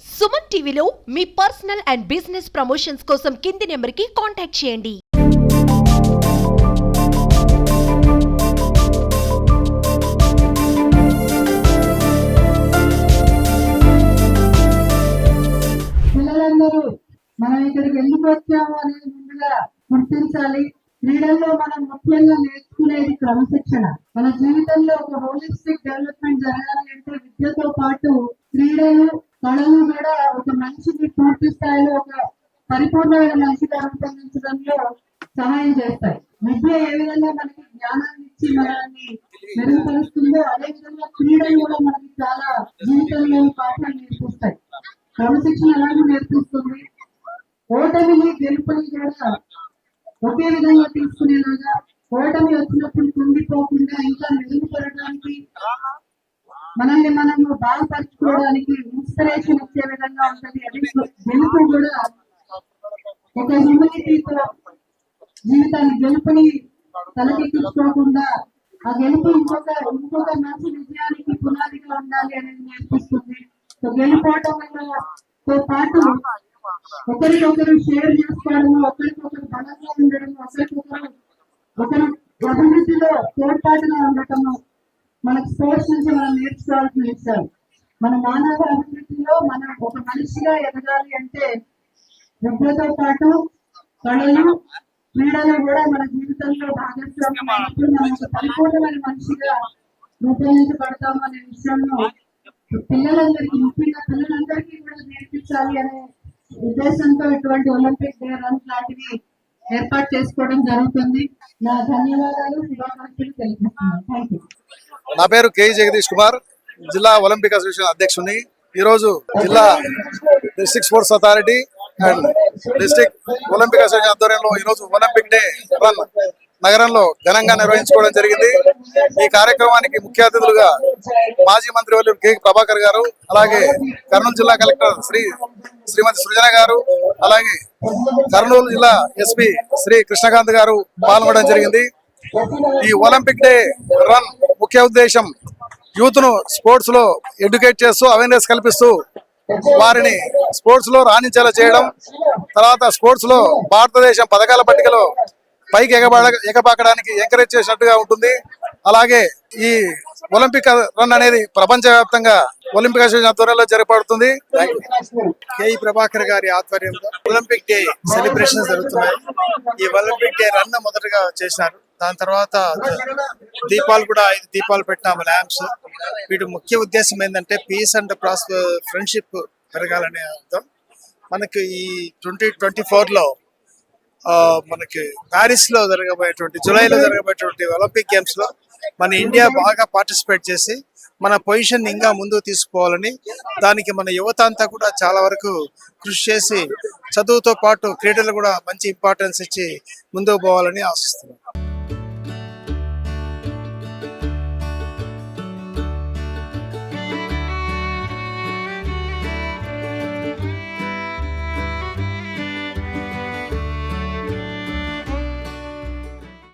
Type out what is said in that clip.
సుమన్ టీవీలో మీ personal and business promotions కోసం కింది నెంబర్కి కాంటాక్ట్ చేయండి. పిల్లలందరూ మనం ఇక్కడికి ఎందుకు వచ్చాము అనేది ముందుగా గుర్తించాలి. క్రీడల్లో మనం ముఖ్యంగా నేర్చుకునేది క్రమశిక్షణ. మన జీవితంలో ఒక హోలిస్టిక్ డెవలప్మెంట్ జరగాలి అంటే విద్యతో పాటు క్రీడలు, కళలు కూడా ఒక మనిషిని పూర్తి స్థాయిలో ఒక పరిపూర్ణమైన మనిషిగా రూపొందించడంలో సహాయం చేస్తాయి. విద్య ఏ విధంగా మనకి జ్ఞానాన్ని ఇచ్చి మనల్ని మెరుగుపరుస్తుందో అదే విధంగా క్రీడలు కూడా మనకి చాలా జీవితంలో పాఠాలు నేర్పిస్తాయి. క్రమశిక్షణ ఎలాంటి నేర్పిస్తుంది, ఓటమిని గెలుపుని కూడా ఒకే విధంగా తీసుకునేలాగా, ఓటమి వచ్చినప్పుడు కుంగిపోకుండా ఇంకా మెరుగుపడడానికి, మనల్ని మనము బాగుపరచుకోవడానికి ఇన్స్పిరేషన్ ఇచ్చే విధంగా ఉంటుంది. అది గెలుపు కూడా ఒక హ్యూమిలిటీతో జీవితాన్ని గెలుపుని తలకెక్కించుకోకుండా ఆ గెలుపు ఇంకొక మంచి విజయానికి పునాదిగా ఉండాలి అనేది నేర్పిస్తుంది. సో గెలుపోవటంతో పాటు ఒకరికొకరు షేర్ చేసుకోవడము, ఒకరికొకరు బలంగా ఉండడము, ఒకరి అభివృద్ధిలో తోడ్పాటుగా ఉండటము మనకు స్పోర్ట్స్ నుంచి మనం నేర్చుకోవాల్సిన విషయాలు. మన మానవ అభివృద్ధిలో మనం ఒక మనిషిగా ఎదగాలి అంటే విద్యతో పాటు కళలు, క్రీడలు కూడా మన జీవితంలో భాగస్వామ్యం అయినప్పుడు మనం ఒక పరిపూర్ణమైన మనిషిగా రూపొందించబడతాము అనే విషయంలో పిల్లలందరికీ, ముఖ్యంగా పిల్లలందరికీ కూడా నేర్పించాలి అనే ఉద్దేశంతో ఇటువంటి ఒలింపిక్ డే రన్ లాంటివి ఏర్పాటు చేసుకోవడం జరుగుతుంది. నా ధన్యవాదాలు, శుభాకాంక్షలు తెలియజేస్తున్నాను. Thank you. నా పేరు కే జగదీష్ కుమార్, జిల్లా ఒలింపిక్ అసోసియేషన్ అధ్యక్షుడిని. ఈరోజు జిల్లా district sports authority and district Olympic association ఆధ్వర్యంలో ఈరోజు ఒలింపిక్ డే రన్ నగరంలో ఘనంగా నిర్వహించుకోవడం జరిగింది. ఈ కార్యక్రమానికి ముఖ్య అతిథులుగా మాజీ మంత్రి వర్యులు కె ప్రభాకర్ గారు, అలాగే కర్నూలు జిల్లా కలెక్టర్ శ్రీమతి సృజన గారు, అలాగే కర్నూలు జిల్లా ఎస్పీ శ్రీ కృష్ణకాంత్ గారు పాల్గొనడం జరిగింది. ఈ ఒలింపిక్ డే రన్ ముఖ్య ఉద్దేశం యూత్ ను స్పోర్ట్స్ లో ఎడ్యుకేట్ చేస్తూ, అవేర్నెస్ కల్పిస్తూ వారిని స్పోర్ట్స్ లో రాణించేలా చేయడం, తర్వాత స్పోర్ట్స్ లో భారతదేశం పథకాల పట్టికలో పైకి ఎగబాకడానికి ఎంకరేజ్ చేసినట్టుగా ఉంటుంది. అలాగే ఈ ఒలింపిక్ రన్ అనేది ప్రపంచవ్యాప్తంగా ఒలింపిక్ అసోసియేషన్ ఆధ్వర్యంలో జరపబడుతుంది. కె ప్రభాకర్ గారి ఆధ్వర్యంలో ఒలింపిక్ డే సెలబ్రేషన్ జరుగుతున్నాయి. ఈ ఒలింపిక్ డే రన్ మొదటగా చేశారు. దాని తర్వాత దీపాలు కూడా 5 దీపాలు పెట్టినాము, ల్యాంప్స్. వీటి ముఖ్య ఉద్దేశం ఏంటంటే పీస్ అండ్ ఫ్రెండ్షిప్ పెరగాలనే అర్థం. మనకి ఈ 2024లో మనకి ప్యారిస్ లో జరగబోయేటువంటి, జూలైలో జరగబోయేటువంటి ఒలింపిక్ గేమ్స్ లో మన ఇండియా బాగా పార్టిసిపేట్ చేసి మన పొజిషన్ ఇంకా ముందుకు తీసుకుపోవాలని, దానికి మన యువత అంతా కూడా చాలా వరకు కృషి చేసి చదువుతో పాటు క్రీడలు కూడా మంచి ఇంపార్టెన్స్ ఇచ్చి ముందుకు పోవాలని ఆశిస్తున్నాం.